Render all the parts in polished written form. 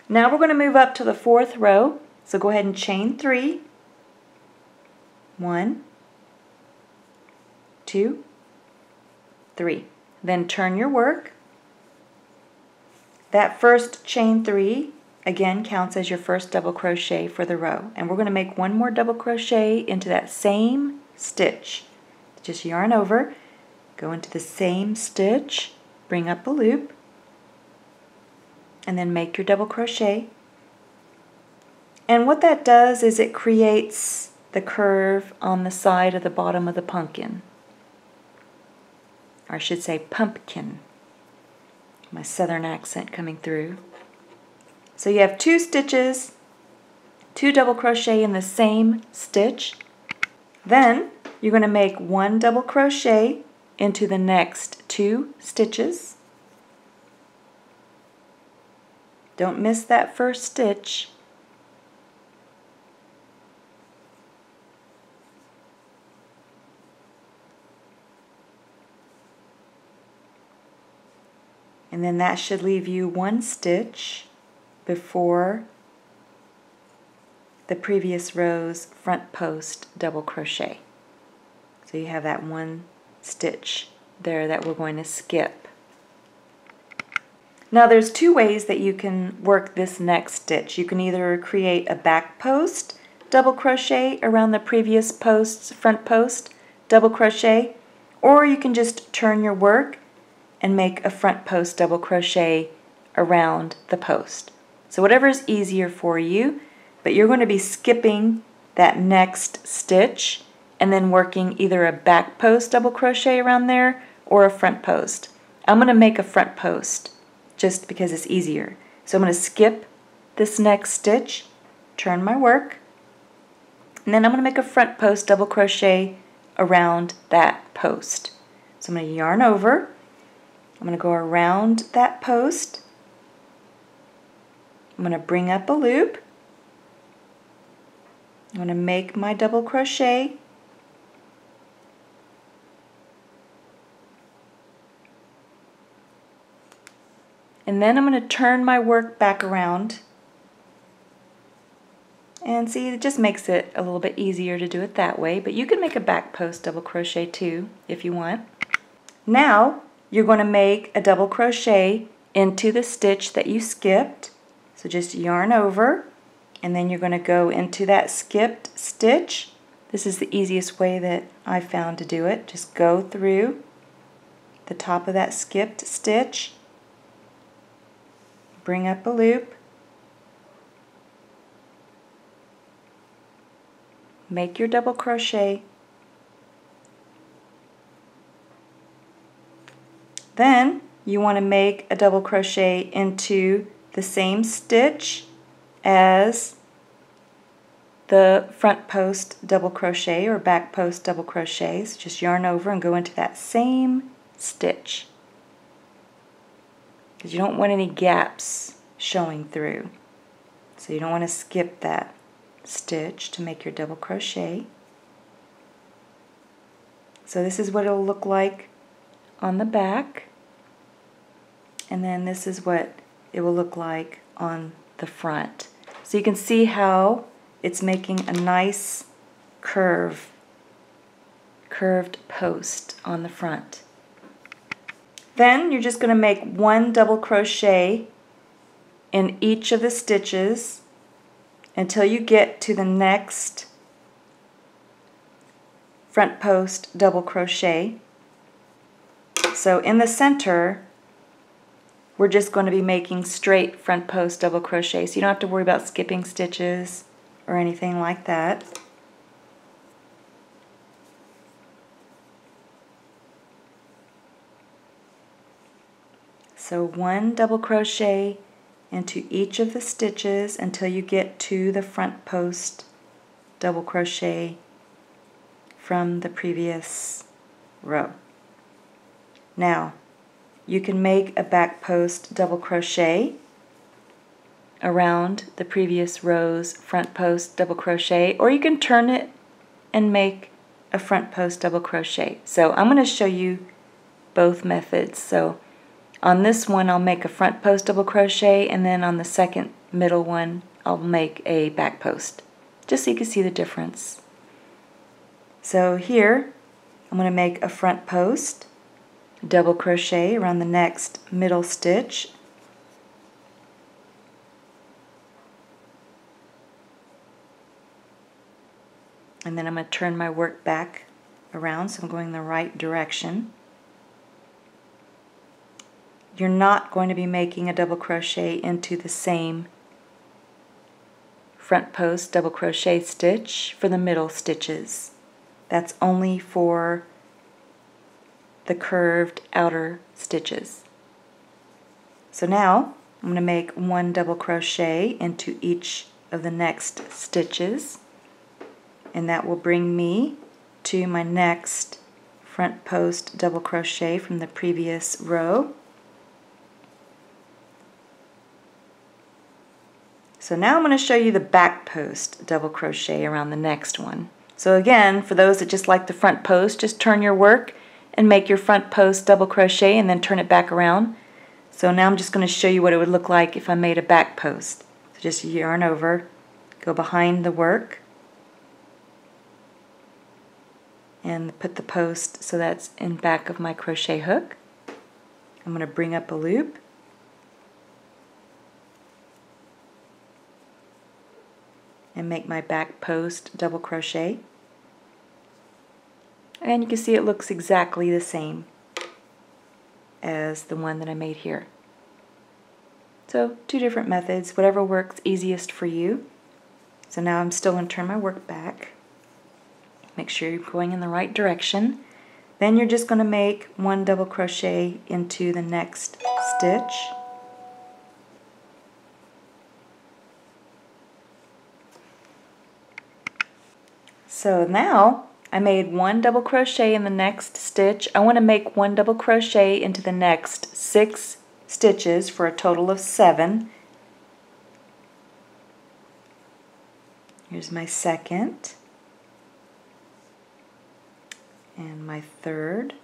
Now we're going to move up to the 4th row, so go ahead and chain 3. 1, 2, 3. Then turn your work. That first chain 3 again counts as your first double crochet for the row, and we're going to make one more double crochet into that same stitch. Just yarn over, go into the same stitch, bring up a loop, and then make your double crochet. And what that does is it creates the curve on the side of the bottom of the pumpkin, or I should say pumpkin. My southern accent coming through. So you have 2 stitches, 2 double crochet in the same stitch. Then you're going to make 1 double crochet into the next 2 stitches. Don't miss that first stitch. And then that should leave you 1 stitch before the previous row's front post double crochet. So you have that 1 stitch there that we're going to skip. Now there's 2 ways that you can work this next stitch. You can either create a back post double crochet around the previous post's front post double crochet, or you can just turn your work and make a front post double crochet around the post. So whatever is easier for you, but you're going to be skipping that next stitch and then working either a back post double crochet around there or a front post. I'm going to make a front post just because it's easier. So I'm going to skip this next stitch, turn my work, and then I'm going to make a front post double crochet around that post. So I'm going to yarn over, I'm going to go around that post, I'm going to bring up a loop, I'm going to make my double crochet, and then I'm going to turn my work back around. And see, it just makes it a little bit easier to do it that way, but you can make a back post double crochet too if you want. Now you're going to make a double crochet into the stitch that you skipped. So just yarn over, and then you're going to go into that skipped stitch. This is the easiest way that I found to do it. Just go through the top of that skipped stitch, bring up a loop, make your double crochet, then you want to make a double crochet into the same stitch as the front post double crochet or back post double crochets. Just yarn over and go into that same stitch, because you don't want any gaps showing through. So you don't want to skip that stitch to make your double crochet. So this is what it'll look like on the back, and then this is what it will look like on the front. So you can see how it's making a nice curved post on the front. Then you're just going to make 1 double crochet in each of the stitches until you get to the next front post double crochet. So in the center, we're just going to be making straight front post double crochet, so you don't have to worry about skipping stitches or anything like that. So 1 double crochet into each of the stitches until you get to the front post double crochet from the previous row. Now you can make a back post double crochet around the previous row's front post double crochet, or you can turn it and make a front post double crochet. So I'm going to show you both methods. So On this one I'll make a front post double crochet, and then on the second middle one I'll make a back post, just so you can see the difference. So here I'm going to make a front post, double crochet around the next middle stitch, and then I'm going to turn my work back around so I'm going the right direction. You're not going to be making a double crochet into the same front post double crochet stitch for the middle stitches. That's only for the curved outer stitches. So now I'm going to make one double crochet into each of the next stitches, and that will bring me to my next front post double crochet from the previous row. So now I'm going to show you the back post double crochet around the next one. So again, for those that just like the front post, just turn your work and make your front post double crochet and then turn it back around. So now I'm just going to show you what it would look like if I made a back post. So just yarn over, go behind the work, and put the post so that's in back of my crochet hook. I'm going to bring up a loop, and make my back post double crochet, and you can see it looks exactly the same as the one that I made here. So two different methods, whatever works easiest for you. So now I'm still going to turn my work back, make sure you're going in the right direction. Then you're just going to make one double crochet into the next stitch, so now I made one double crochet in the next stitch. I want to make one double crochet into the next 6 stitches for a total of 7. Here's my second, and my third,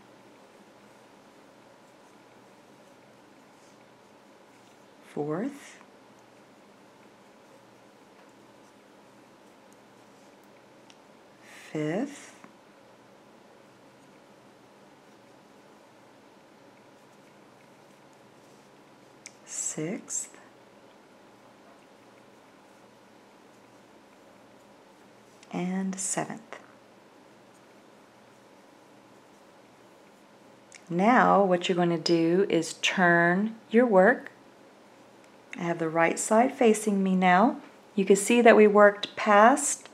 fourth, fifth, sixth, and 7th. Now what you're going to do is turn your work. I have the right side facing me now. You can see that we worked past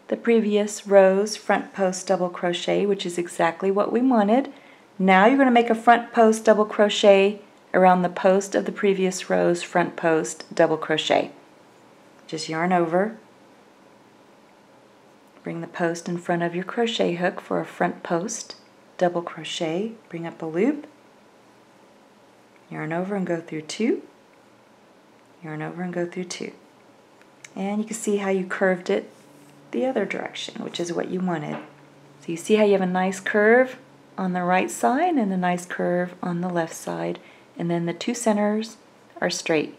the previous row's front post double crochet, which is exactly what we wanted. Now you're going to make a front post double crochet around the post of the previous row's front post double crochet. Just yarn over, bring the post in front of your crochet hook for a front post double crochet, bring up a loop, yarn over and go through 2, yarn over and go through 2. And you can see how you curved it the other direction, which is what you wanted. So you see how you have a nice curve on the right side and a nice curve on the left side, and then the 2 centers are straight.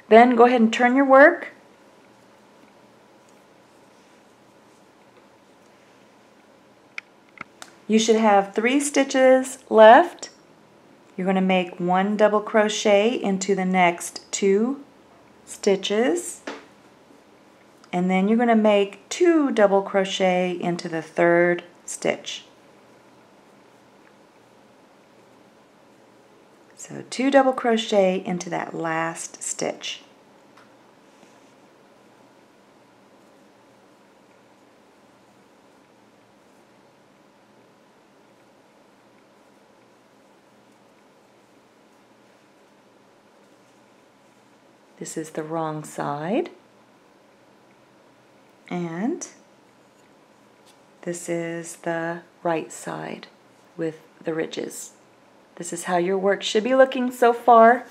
Then go ahead and turn your work. You should have 3 stitches left. You're going to make one double crochet into the next 2 stitches, and then you're going to make 2 double crochet into the 3rd stitch. So 2 double crochet into that last stitch. This is the wrong side, and this is the right side with the ridges. This is how your work should be looking so far.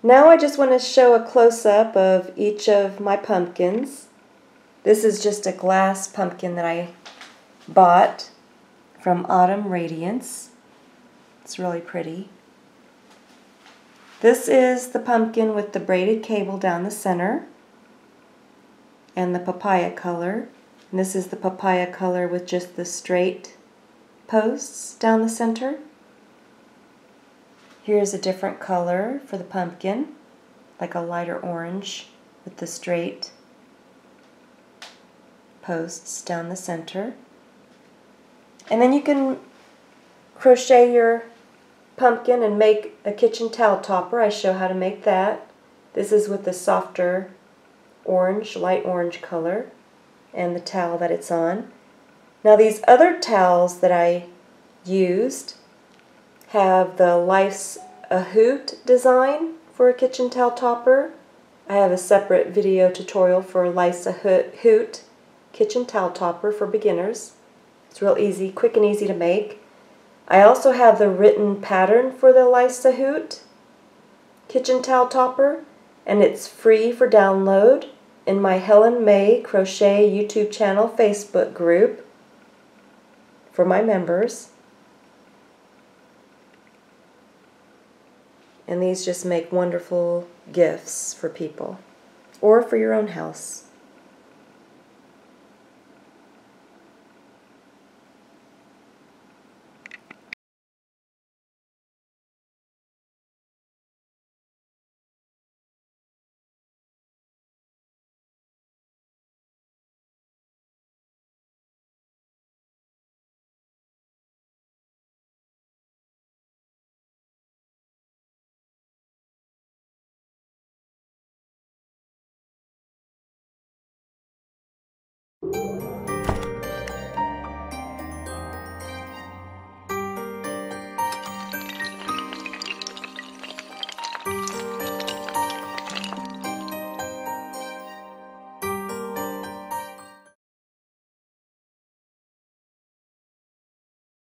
Now I just want to show a close-up of each of my pumpkins. This is just a glass pumpkin that I bought from Autumn Radiance. It's really pretty. This is the pumpkin with the braided cable down the center and the papaya color. And this is the papaya color with just the straight posts down the center. Here's a different color for the pumpkin, like a lighter orange with the straight posts down the center. And then you can crochet your pumpkin and make a kitchen towel topper. I show how to make that. This is with the softer orange, light orange color, and the towel that it's on. Now these other towels that I used have the Life's a Hoot design for a kitchen towel topper. I have a separate video tutorial for Life's a Hoot kitchen towel topper for beginners. It's real easy, quick and easy to make. I also have the written pattern for the Life's a Hoot kitchen towel topper, and it's free for download in my Helen May Crochet YouTube channel Facebook group for my members. And these just make wonderful gifts for people or for your own house.